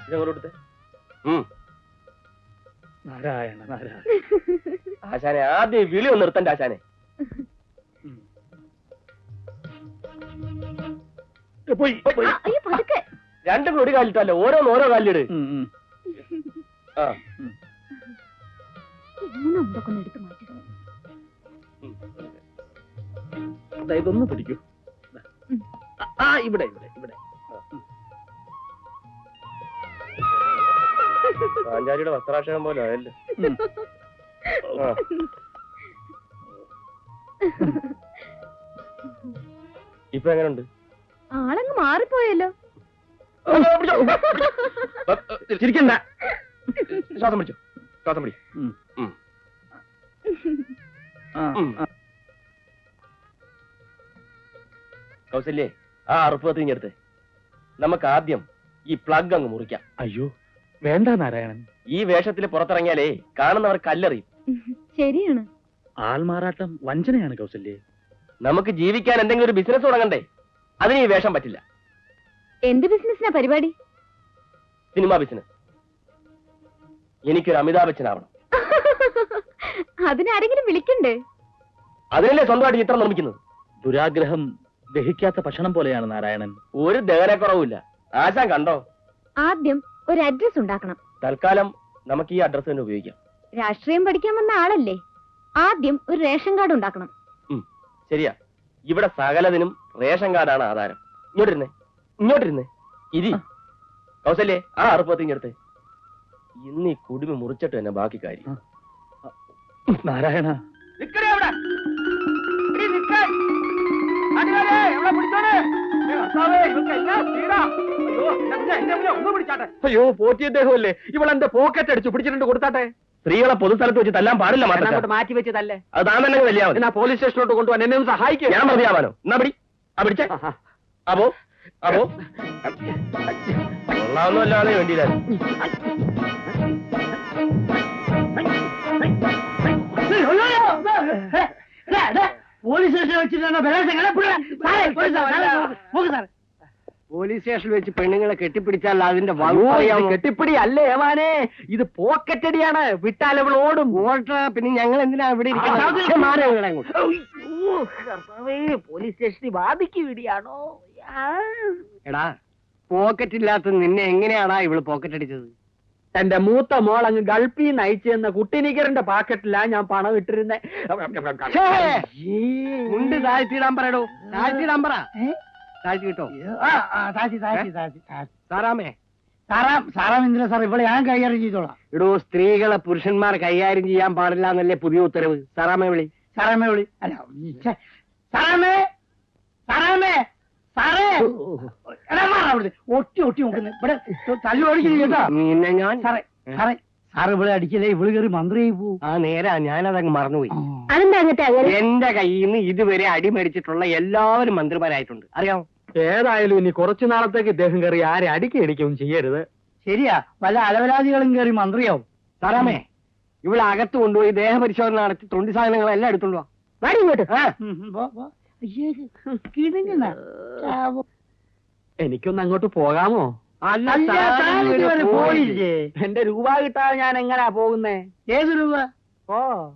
ഇതങ്ങോട്ട് നാരായണ നാരായണ. ആശാനെ ആദ്യം വിളി ഒന്ന് നിർത്തണ്ട ആശാനെ. രണ്ടും കൂടി ഒരു കാലിട്ടല്ലോ, ഓരോ കാലിലിട്. ഇതൊന്ന് പിടിക്കൂ. ഇവിടെ ഇവിടെ ഇവിടെ. പാഞ്ചാലിയുടെ വസ്ത്രാക്ഷരം പോലെ ആയല്ലേ. ഇപ്പൊ എങ്ങനെയുണ്ട്? ആളങ്ങ് മാറിപ്പോയല്ലോ. ചിരിക്കണ്ട, ശ്വാസം പിടിച്ചോ, ശ്വാസം പിടി. കൗസല്യേ, ആ അറുപ്പ് തിരിഞ്ഞെടുത്ത് നമുക്ക് ആദ്യം ഈ പ്ലഗ് അങ്ങ് മുറിക്കാം. അയ്യോ വേണ്ട നാരായണൻ, ഈ വേഷത്തിൽ പുറത്തിറങ്ങിയാലേ കാണുന്നവർ കല്ലെറിയും. ശരിയാണ്. ആൾമാറാട്ടം വഞ്ചനയാണ് കൗസല്യേ. നമുക്ക് ജീവിക്കാൻ എന്തെങ്കിലും ഒരു ബിസിനസ് തുടങ്ങണ്ടേ? അതിന് ഈ വേഷം പറ്റില്ല. എന്ത് ബിസിനസിനാ പരിപാടി? Cinema business. എനിക്കൊരു അമിതാഭ് ബച്ചൻ ആവണം. അതിനാരെങ്കിലും വിളിക്കണ്ടേ? അതിനല്ലേ സ്വന്തമായിട്ട് ചിത്രം നിർമ്മിക്കുന്നത്. ദുരാഗ്രഹം ദഹിക്കാത്ത ഭക്ഷണം പോലെയാണ് നാരായണൻ. ഒരു ദഹനക്കുറവില്ല. ആശാൻ കണ്ടോ? ആദ്യം ഒരു അഡ്രസ് ഉണ്ടാക്കണം. തൽക്കാലം നമുക്ക് ഈ അഡ്രസ് തന്നെ ഉപയോഗിക്കാം. രാഷ്ട്രീയം പഠിക്കാൻ വന്ന ആളല്ലേ, ആദ്യം ഒരു റേഷൻ കാർഡ് ഉണ്ടാക്കണം. ശരിയാ, ഇവിടെ സകലതിനും റേഷൻ കാർഡാണ് ആധാരം. ഇങ്ങോട്ടിരുന്നേ ഇരി. കൗസല്യേ, ആ അറുപ്പത്തിങ്ങെടുത്ത്. ഇന്ന് ഈ കുടുമി മുറിച്ചിട്ട് തന്നെ ബാക്കി കാര്യം. നാരായണ, അയ്യോ പോറ്റി അദ്ദേഹമല്ലേ, ഇവളെന്റെ പോക്കറ്റ് അടിച്ചു പിടിച്ചിട്ടുണ്ട്. കൊടുത്താട്ടെ. സ്ത്രീകളെ പൊതുസ്ഥലത്ത് വെച്ച് തല്ലാൻ പാടില്ല. മാറ്റി വെച്ചതല്ലേ, അത് താൻ തന്നെ വലിയ പോലീസ് സ്റ്റേഷനോട്ട് കൊണ്ടുപോകാൻ എന്നെ ഒന്ന് സഹായിക്കും. ഞാൻ മതിയാവാനോ? എന്നാ പിടി, പിടിച്ചേ. അപ്പോ കൊള്ളാവുന്ന അല്ലാതെ വേണ്ടിയില്ലായിരുന്നു. പോലീസ് സ്റ്റേഷൻ വെച്ചിട്ടാണ് പോലീസ് സ്റ്റേഷനിൽ വെച്ച് പെണ്ണുങ്ങളെ കെട്ടിപ്പിടിച്ചാൽ അതിന്റെ കെട്ടിപ്പിടി അല്ലേ ഏമാനെ, ഇത് പോക്കറ്റടിയാണ്. വിട്ടാൽ അവൾ ഓടും. പിന്നെ ഞങ്ങൾ എന്തിനാ ഇവിടെ പോലീസ് സ്റ്റേഷനിൽ വാദിക്ക് വിടിയാണോ? എടാ, പോക്കറ്റ് ഇല്ലാത്ത നിന്നെ എങ്ങനെയാണാ ഇവള് പോക്കറ്റ് അടിച്ചത്? എന്റെ മൂത്ത മോൾ അങ്ങ് ഗൾഫിൽ നിന്ന് അയച്ചു തന്ന കുട്ടിനിക്കറിന്റെ പാക്കറ്റിലാ ഞാൻ പണം ഇട്ടിരുന്നേ. മുണ്ട് താഴ്ത്തിയിടാൻ പറയടോ, താഴ്ത്തിയിടാൻ പറ. താഴ്ത്തി കിട്ടോ? സാറാമേ, സാറാമേന്ദ്ര സാർ, ഇവിടെ ഞാൻ കൈകാര്യം ചെയ്തോളാം. ഇടോ, സ്ത്രീകളെ പുരുഷന്മാർ കൈകാര്യം ചെയ്യാൻ പാടില്ല എന്നല്ലേ പുതിയ ഉത്തരവ്? സാറാമേ വിളി, സാറാമേ വിളി. അല്ല, സാറാമേ, സാറാമേ, സാറേ, ഒട്ടി ഒട്ടി നോക്കുന്നത് ഇവിടെ തല്ലോടിക്കുന്നു. പിന്നെ ഞാൻ സാറേ, സാറേ, സാറ് ഇവിടെ അടിക്കലേ, ഇവിടെ കയറി മന്ത്രിയായി പോവും. ആ നേരാ, ഞാനതങ്ങ് മറന്നുപോയി. എന്റെ കയ്യിൽ നിന്ന് ഇതുവരെ അടി മേടിച്ചിട്ടുള്ള എല്ലാവരും മന്ത്രിമാരായിട്ടുണ്ട്, അറിയാമോ? ഏതായാലും ഇനി കുറച്ചു നാളത്തേക്ക് ഇദ്ദേഹം കയറി ആരെ അടിക്കും ചെയ്യരുത്. ശരിയാ, വല്ല അലവരാജികളും കയറി മന്ത്രിയാവും. സാറാമേ, ഇവിടെ അകത്ത് കൊണ്ടുപോയി ദേഹപരിശോധന നടത്തി തൊണ്ടി സാധനങ്ങളെല്ലാം എടുത്തോണ്ട് വാ. ഇങ്ങോട്ട് എനിക്കൊന്ന് അങ്ങോട്ട് പോകാമോ? പോയില്ലേ? എന്റെ രൂപ കിട്ടാതെ ഞാൻ എങ്ങനാ പോകുന്നേ? ഏത് രൂപ?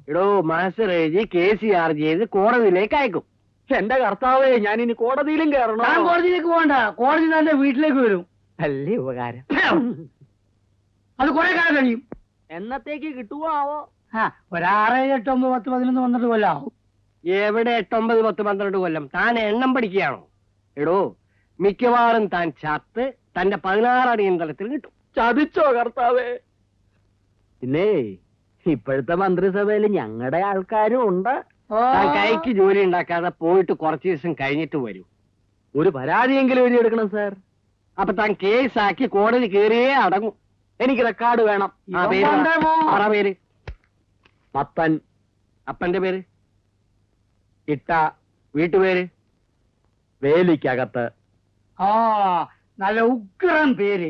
ഇടോ, മാസ്റ്റർ എഴുതി കേസ് ചാർജ് ചെയ്ത് കോടതിയിലേക്ക് അയക്കും. എന്റെ കർത്താവേ, ഞാൻ ഇനി കോടതിയിലും കയറണോ? കോടതിയിലേക്ക് പോകണ്ട, കോടതി തന്നെ വീട്ടിലേക്ക് വരും. അല്ലേ ഉപകാരം. അത് കുറെ കാലം കഴിയും. എന്നത്തേക്ക് കിട്ടുവോ ആവോ? 6, 8, 9, 10, 11, 12 കൊല്ലാവും. എവിടെ 8, 9, 10, 12 കൊല്ലം? താൻ എണ്ണം പഠിക്കുകയാണോ? എടോ, മിക്കവാറും താൻ ചത്ത് തന്റെ 16 അടിയും തലത്തിൽ കിട്ടും. ചതിച്ചോ കർത്താവേ? പിന്നെ ഇപ്പോഴത്തെ മന്ത്രിസഭയിൽ ഞങ്ങളുടെ ആൾക്കാരും ഉണ്ട്. കൈക്ക് ജോലി ഉണ്ടാക്കാതെ പോയിട്ട് കുറച്ചു ദിവസം കഴിഞ്ഞിട്ട് വരൂ. ഒരു പരാതിയെങ്കിലും എഴുതിയെടുക്കണം സാർ. അപ്പൊ താൻ കേസാക്കി കോടതി കയറിയേ അടങ്ങും. എനിക്ക് റെക്കോർഡ് വേണം. പേര് മത്തൻ. അപ്പന്റെ പേര് ഇട്ട. വീട്ടുപേര് വേലിക്കകത്ത്. നല്ല ഉഗ്രൻ പേര്,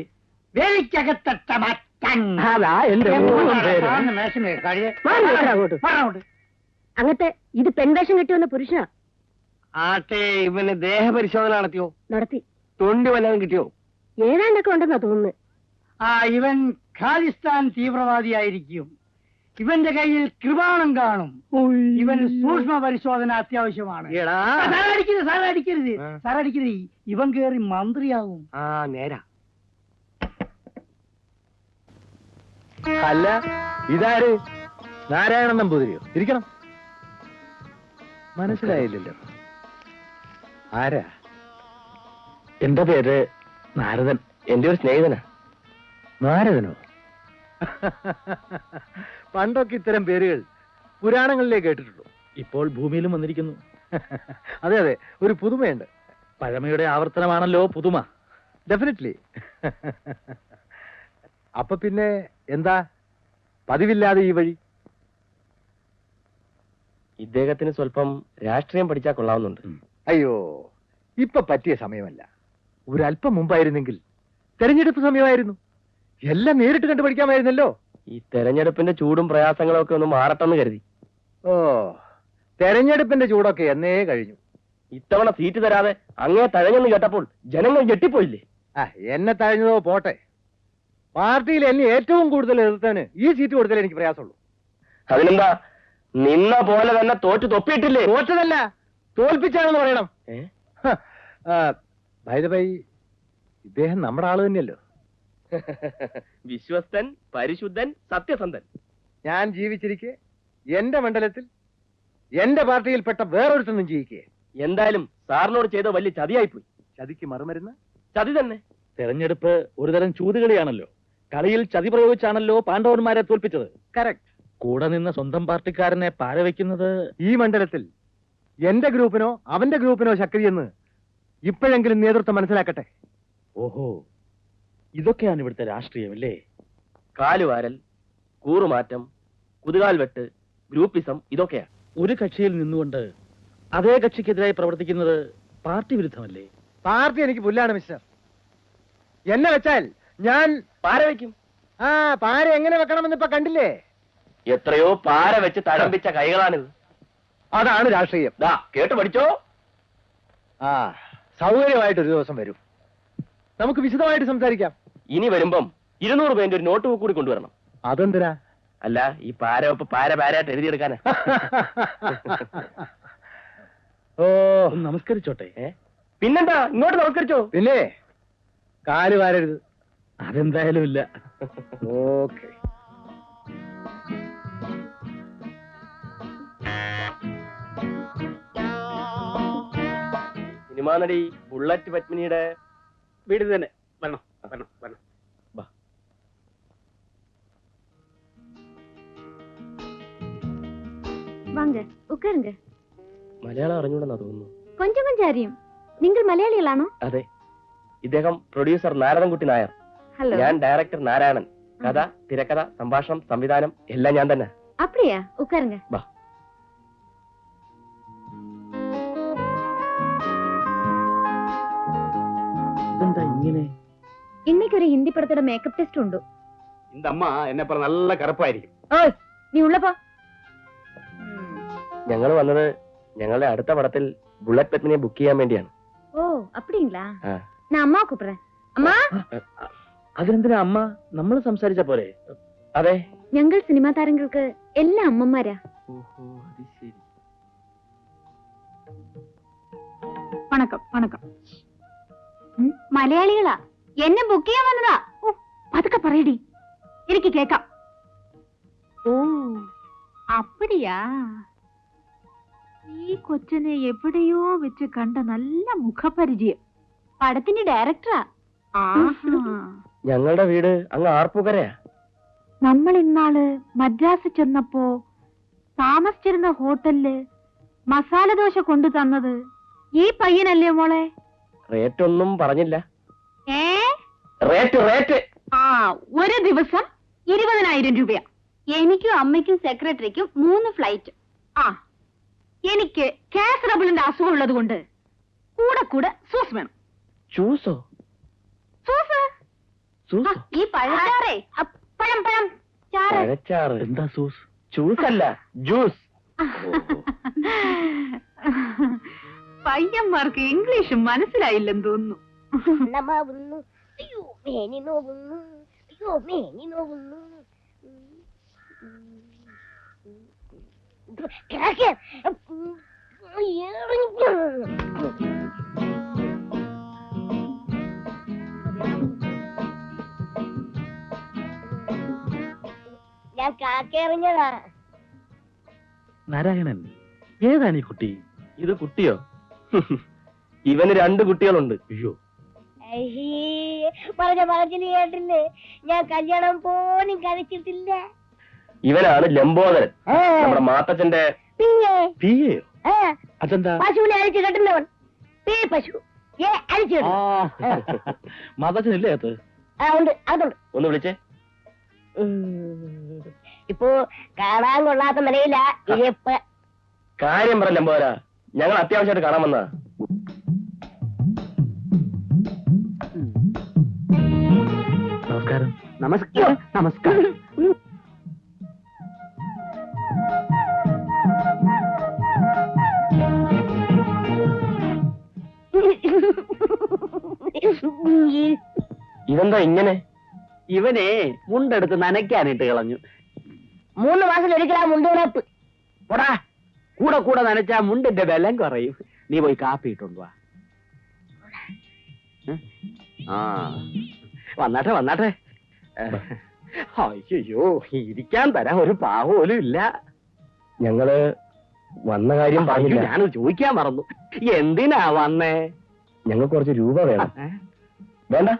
വേലിക്കകത്തട്ട മത്തൻ. അതാ എന്റെ അങ്ങത്തെ ഇത് പെൺവേഷം കിട്ടിവന്ന പുരുഷനാ. ആട്ടെ, ഇവന് ദേഹപരിശോധന നടത്തിയോ? നടത്തി. തൊണ്ടി വല്ലതും കിട്ടിയോ? ഏതാണ്ടൊക്കെ ഉണ്ടെന്നാ തോന്നുന്നു. ഇവൻ ഖാലിസ്ഥാൻ തീവ്രവാദിയായിരിക്കും. ഇവന്റെ കയ്യിൽ കൃപാണം കാണും. ഇവന് സൂക്ഷ്മ പരിശോധന അത്യാവശ്യമാണ്. സാറടിക്കരുത്. ഇവൻ കേറി മന്ത്രിയാവും. നേരാ. അല്ല, ഇതാര്? നാരായണൻ നമ്പൂതിരിയോ? ഇരിക്കണം. മനസ്സിലായില്ലല്ലോ. ആരാ? എന്റെ പേര് നാരദൻ. എന്റെ ഒരു സ്നേഹിതനാ. നാരദനോ? പണ്ടൊക്കെ ഇത്തരം പേരുകൾ പുരാണങ്ങളിലേ കേട്ടിട്ടുള്ളൂ. ഇപ്പോൾ ഭൂമിയിലും വന്നിരിക്കുന്നു. അതെ അതെ, ഒരു പുതുമയുണ്ട്. പഴമയുടെ ആവർത്തനമാണല്ലോ പുതുമ. ഡെഫിനറ്റ്ലി. അപ്പൊ പിന്നെ എന്താ പതിവില്ലാതെ ഈ വഴി? ഇദ്ദേഹത്തിന് സ്വല്പം രാഷ്ട്രീയം പഠിച്ചാൽ കൊള്ളാവുന്നുണ്ട്. അയ്യോ, ഇപ്പൊ പറ്റിയ സമയമല്ല. ഒരല്പം മുമ്പായിരുന്നെങ്കിൽ തെരഞ്ഞെടുപ്പ് സമയമായിരുന്നു. എല്ലാം നേരിട്ട് കണ്ടു പഠിക്കാമായിരുന്നല്ലോ. ഈ തെരഞ്ഞെടുപ്പിന്റെ ചൂടും പ്രയാസങ്ങളും ഒക്കെ ഒന്ന് മാറട്ടെന്ന് കരുതി. ഓ, തെരഞ്ഞെടുപ്പിന്റെ ചൂടൊക്കെ എന്നേ കഴിഞ്ഞു. ഇത്തവണ സീറ്റ് തരാതെ അങ്ങേ തഴഞ്ഞെന്ന് കേട്ടപ്പോൾ ജനങ്ങൾ ഞെട്ടിപ്പോയില്ലേ? എന്നെ തഴഞ്ഞതോ പോട്ടെ, പാർട്ടിയിൽ എന്നെ ഏറ്റവും കൂടുതൽ എതിർത്തവന് ഈ സീറ്റ് കൊടുത്താലേ എനിക്ക് പ്രയാസമുള്ളൂ. അതിനെന്താ, നിന്ന പോലെ തന്നെ തോറ്റു തൊപ്പിയിട്ടില്ലേ? തോറ്റതല്ല, തോൽപ്പിച്ചാണെന്ന് പറയണം. ബൈ, ഇദ്ദേഹം നമ്മുടെ ആള് തന്നെയല്ലോ. വിശ്വസ്തൻ, പരിശുദ്ധൻ, സത്യസന്ധൻ. ഞാൻ ജീവിച്ചിരിക്കെ എന്റെ മണ്ഡലത്തിൽ എന്റെ പാർട്ടിയിൽപ്പെട്ട വേറൊരുത്തൊന്നും ജീവിക്കേ. എന്തായാലും സാറിനോട് ചെയ്ത വലിയ ചതിയായിപ്പോയി. ചതിക്ക് മറുമരുന്ന് ചതി തന്നെ. തെരഞ്ഞെടുപ്പ് ഒരുതരം ചൂതുകളിയാണല്ലോ. കളിയിൽ ചതി പ്രയോഗിച്ചാണല്ലോ പാണ്ഡവന്മാരെ തോൽപ്പിച്ചത്. കറക്റ്റ്. കൂടെ നിന്ന് സ്വന്തം പാർട്ടിക്കാരനെ പാരവെക്കുന്നത് ഈ മണ്ഡലത്തിൽ എന്റെ ഗ്രൂപ്പിനോ അവന്റെ ഗ്രൂപ്പിനോ ശക്തിയെന്ന് ഇപ്പോഴെങ്കിലും നേതൃത്വം മനസ്സിലാക്കട്ടെ. ഓഹോ, ഇതൊക്കെയാണ് ഇവിടുത്തെ രാഷ്ട്രീയമല്ലേ? കാലുവാരൽ, കൂറുമാറ്റം, കുതുകാൽ വെട്ട്, ഗ്രൂപ്പിസം, ഇതൊക്കെയാ. ഒരു കക്ഷിയിൽ നിന്നുകൊണ്ട് അതേ കക്ഷിക്കെതിരായി പ്രവർത്തിക്കുന്നത് പാർട്ടി വിരുദ്ധമല്ലേ? പാർട്ടി എനിക്ക് പുല്ലാണ് മിസ്റ്റർ. എന്നെ വെച്ചാൽ ഞാൻ പാര വയ്ക്കും. പാര എങ്ങനെ വെക്കണമെന്ന് ഇപ്പൊ കണ്ടില്ലേ? എത്രയോ പാര വെച്ച് തഴമ്പിച്ച കൈകളാണിത്. അതാണ് രാഷ്ട്രീയം. ദാ കേട്ടു പഠിച്ചോ. സൗകര്യമായിട്ട് ഒരു ദിവസം വരും, നമുക്ക് വിശദമായിട്ട് സംസാരിക്കാം. ഇനി വരുമ്പം 200 പേന്റെ ഒരു നോട്ട് ബുക്ക് കൂടി കൊണ്ടുവരണം. അതെന്തിനാ? അല്ല, ഈ പാര പാരായിട്ട് എഴുതിയെടുക്കാനാ. ഓ, നമസ്കരിച്ചോട്ടെ. പിന്നെന്താ, ഇങ്ങോട്ട് നമസ്കരിച്ചോ. പിന്നെ കാല് വാരരുത്. അതെന്തായാലും ഇല്ല. ഓക്കെ. സിനിമാ നടി ബുള്ളറ്റ് പത്മിനിയുടെ വീട് തന്നെ. വരണം. வாங்க உட்காருங்க. മലയാളം അറിഞ്ഞൂടെന്നാ തോന്നുന്നു. கொஞ்சம் கொஞ்சம் அறியும். നിങ്ങൾ മലയാളികളാണോ? അതെ. ഇദ്ദേഹം പ്രൊഡ്യൂസർ നാരദൻകുട്ടി നായർ. ഹലോ. ഞാൻ ഡയറക്ടർ നാരായണൻ. കഥ, തിരക്കഥ, സംഭാഷണം, സംവിധാനം എല്ലാം ഞാൻ തന്നെ. அப்படியா? உட்காருங்க. വാ. ഇതെന്താ ഇങ്ങനെ? இன்னைக்கு ஒரு ஹிந்தி படத்தோட மேக்கப் டெஸ்ட் உண்டு. இந்த அம்மா என்ன பண்ண நல்ல கருப்பாയിരിക്കും. ஓய், நீ உள்ள போ. ഞങ്ങൾ വന്നത് ഞങ്ങളുടെ അടുത്ത പടത്തിൽ ബുള്ളറ്റ് പത്മിനിയെ ബുക്ക് ചെയ്യാൻ വേണ്ടിയാണ്. ஓ, அப்படிங்களா? நான் அம்மா கூப்பிடுறேன். அம்மா. അതിനെന്തിനാ അമ്മ? നമ്മൾ സംസാരിച്ച പോലെ. അതെ, ഞങ്ങൾ സിനിമാ താരങ്ങൾക്ക് എല്ലാ അമ്മമാരാ. வணக்கம் வணக்கம். മലയാളികളാ. എന്നെ ബുക്ക് ചെയ്യാൻ വന്നതാ. അതൊക്കെ പറയടി, എനിക്ക് കേക്കാം. ഓ, அப்படியா? ഈ കൊച്ചനെ എവിടെയോ വെച്ച് കണ്ട നല്ല മുഖപരിചയം. പടത്തിന്റെ ഡയറക്ടറാ. ഞങ്ങളുടെ വീട് അങ്ങ് ആർപ്പുകരയാ. നമ്മൾ ഇന്നാള് മദ്രാസ് ചെന്നപ്പോ താമസിച്ചിരുന്ന ഹോട്ടലില് മസാല ദോശ കൊണ്ടു തന്നത് ഈ പയ്യനല്ലേ മോളെ? റേറ്റ് ഒന്നും പറഞ്ഞില്ല. റേറ്റ് ഒരു ദിവസം 20,000 രൂപയാ. എനിക്കും അമ്മയ്ക്കും സെക്രട്ടറിക്കും 3 ഫ്ലൈറ്റ്. എനിക്ക് കാസറബിളിന്റെ അസുഖം ഉള്ളത് കൊണ്ട് കൂടെ കൂടെ സൂസ് വേണം. ജ്യൂസോ? ഈ പഴച്ചാറേ, പഴം ചാറ്. പഴച്ചാറ്? എന്താ സൂസ്? ജ്യൂസ് അല്ല, ജ്യൂസ്. പയ്യന്മാർക്ക് ഇംഗ്ലീഷ് മനസ്സിലായില്ലെന്ന് തോന്നുന്നു. അയ്യോ മേനി നോക്കുന്നു. കിടക്ക്. ഞാൻ കാക്ക എറിഞ്ഞതാ. നാരായണൻ, ഏതാണ് ഈ കുട്ടി? ഇത് കുട്ടിയോ? ഇവന് 2 കുട്ടികളുണ്ട്. അയ്യോ, പറച്ചില് കേട്ടില്ലേ? ഞാൻ കല്യാണം പോലും കഴിച്ചിട്ടില്ല. ഇവനാണ് ലംബോദരൻ, നമ്മുടെ മാത്തച്ഛന്റെ. പിന്നെ പിയെയോ? അതെന്താ? പശുവിനെ അഴിച്ചു കെട്ടുന്നവൻ. പി പശു അഴിച്ചു മാതാച്ചനില്ലേ അത്? ഉണ്ട് അതുണ്ട്. ഒന്ന് വിളിച്ചേ. ഇപ്പോ കാണാൻ കൊള്ളാത്ത നിലയില കാര്യം പറ ലംബോദര, ഞങ്ങൾ അത്യാവശ്യമായിട്ട് കാണാൻ വന്നാ. നമസ്കാരം. നമസ്കാരം. നമസ്കാരം. ഇതെന്താ ഇങ്ങനെ? ഇവനെ മുണ്ടെടുത്ത് നനയ്ക്കാനിട്ട് കളഞ്ഞു. 3 മാസത്തിൽ ഒരിക്കലാ മുണ്ടുണപ്പ്. പോടാ, കൂടെ കൂടെ നനച്ചാ മുണ്ടിന്റെ ബലം കുറയും. നീ പോയി കാപ്പി ഇട്ടുണ്ടോ? ആ, വന്നാട്ടെ വന്നാട്ടെ. അയ്യോ, ഇരിക്കാൻ തരാൻ ഒരു പാവോലും ഇല്ല. ഞങ്ങള് വന്ന കാര്യം പറഞ്ഞില്ല. ഞാൻ ചോദിക്കാൻ മറന്നു. എന്തിനാ വന്നേ? ഞങ്ങൾക്ക് കുറച്ച് രൂപ വേണം. വേണ്ട,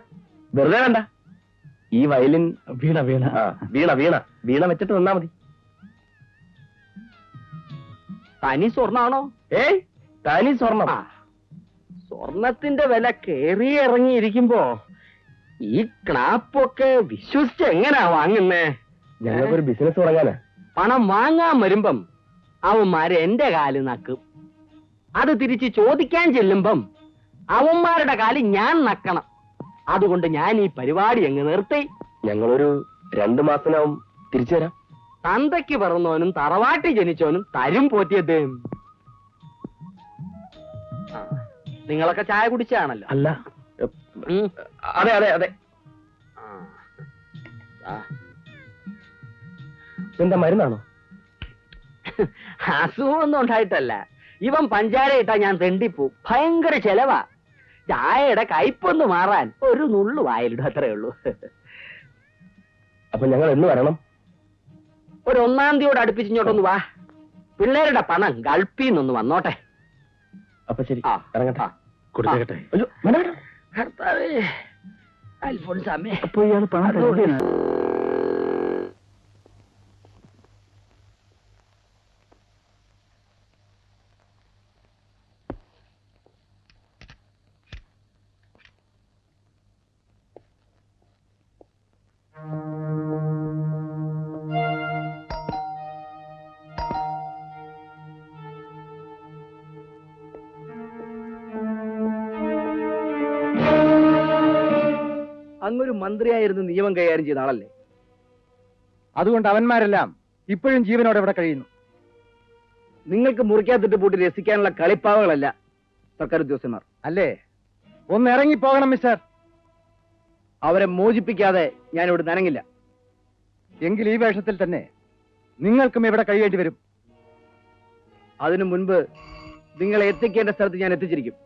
വെറുതെ വേണ്ട. ഈ വയലിൻ വീണ വീണ വീണ വീണ വീണ വെച്ചിട്ട് നിന്നാ മതി. തനി സ്വർണ്ണാണോ? ഏയ്, തനി സ്വർണം. സ്വർണത്തിന്റെ വില കേറി ഇറങ്ങിയിരിക്കുമ്പോ ഈ ക്ലാപ്പൊക്കെ വിശ്വസിച്ച് എങ്ങനാ വാങ്ങുന്നേ? ഞങ്ങൾക്കൊരു ബിസിനസ് തുടങ്ങാനാ. പണം വാങ്ങാൻ വരുമ്പം അവന്മാര് എന്റെ കാല് നക്കും. അത് തിരിച്ച് ചോദിക്കാൻ ചെല്ലുമ്പം അവന്മാരുടെ കാല് ഞാൻ നക്കണം. അതുകൊണ്ട് ഞാൻ ഈ പരിപാടി അങ്ങ് നിർത്തി. ഞങ്ങളൊരു 2 മാസത്തിനാവും തിരിച്ചു തരാം. തന്തയ്ക്ക് പിറന്നവനും തറവാട്ടി ജനിച്ചവനും തരും പോറ്റിയത്. നിങ്ങളൊക്കെ ചായ കുടിച്ചാണല്ലോ? അല്ല. അതെ അതെ അതെ. എന്താ, മരുന്നാണോ? അസുഖമൊന്നും ഉണ്ടായിട്ടല്ല. ഇവൻ പഞ്ചാര ഇട്ടാ ഞാൻ തെണ്ടിപ്പോ. ഭയങ്കര ചെലവാ. ചായയുടെ കയ്പൊന്ന് മാറാൻ ഒരു നുള്ളു വായിലിടും, അത്രേ ഉള്ളൂ. അപ്പൊ ഞങ്ങൾ എന്ന് വരണം? ഒരു 1-ാം തീയതിയോട് അടുപ്പിച്ചിങ്ങോട്ടൊന്ന് വാ. പിള്ളേരുടെ പണം ഗൾഫീന്നൊന്ന് വന്നോട്ടെ. അപ്പൊ ശരി, ഇറങ്ങട്ടെ. കൊടുത്തേക്കട്ടെ. അയ്യോ, വേണ്ട വേണ്ട. കർത്താവേ, അൽഫോൻസാമേ. അപ്പൊ ഇയാൾ പണം തരുകയാണ്. അങ്ങൊരു മന്ത്രിയായിരുന്നു നിയമം കൈകാര്യം ചെയ്ത ആളല്ലേ? അതുകൊണ്ട് അവന്മാരെല്ലാം ഇപ്പോഴും ജീവനോടെ ഇവിടെ കഴിയുന്നു. നിങ്ങൾക്ക് മുറിക്കാത്തിട്ട് പൂട്ടി രസിക്കാനുള്ള കളിപ്പാവകളല്ല സർക്കാർ ഉദ്യോഗസ്ഥന്മാർ അല്ലേ? ഒന്ന് ഇറങ്ങിപ്പോകണം മിസ്റ്റർ. അവരെ മോചിപ്പിക്കാതെ ഞാൻ ഇവിടെ നനങ്ങില്ല. എങ്കിൽ ഈ വേഷത്തിൽ തന്നെ നിങ്ങൾക്കും ഇവിടെ കഴിയേണ്ടി വരും. അതിനു മുൻപ് നിങ്ങളെ എത്തിക്കേണ്ട സ്ഥലത്ത് ഞാൻ എത്തിച്ചിരിക്കും.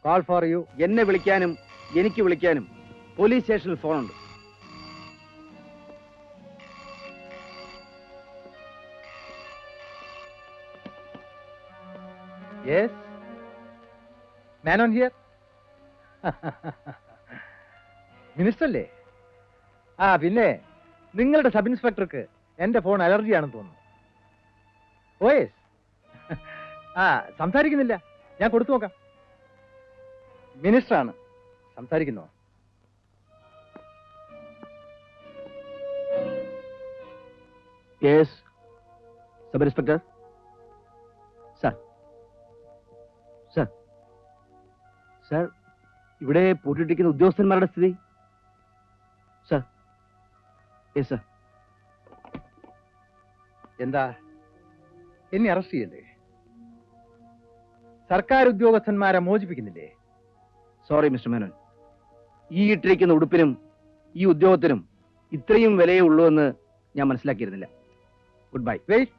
Call for you. എന്നെ വിളിക്കാനും എനിക്ക് വിളിക്കാനും പോലീസ് സ്റ്റേഷനിൽ ഫോണുണ്ട്. Yes, man on here. Minister അല്ലേ? പിന്നെ നിങ്ങളുടെ സബ് ഇൻസ്പെക്ടർക്ക് എന്റെ ഫോൺ അലർജിയാണെന്ന് തോന്നുന്നു. Oh yes. സംസാരിക്കുന്നില്ല, ഞാൻ കൊടുത്തു നോക്കാം. മിനിസ്റ്ററാണ്, സംസാരിക്കുന്നോ? Yes sub inspector. Sir sir sir ഇവിടെ പൂട്ടിട്ടിരിക്കുന്ന ഉദ്യോഗസ്ഥന്മാരുടെ സ്ഥിതി. Sir yes sir. എന്താ, എന്നെ അറസ്റ്റ് ചെയ്യണ്ടേ? സർക്കാർ ഉദ്യോഗസ്ഥന്മാരെ മോചിപ്പിക്കുന്നില്ലേ? സോറി മിസ്റ്റർ മേനോൻ, ഈ ഇട്ടിരിക്കുന്ന ഉടുപ്പിനും ഈ ഉദ്യോഗത്തിനും ഇത്രയും വിലയേ ഉള്ളൂ എന്ന് ഞാൻ മനസ്സിലാക്കിയിരുന്നില്ല. Good bye. വെയിറ്റ്.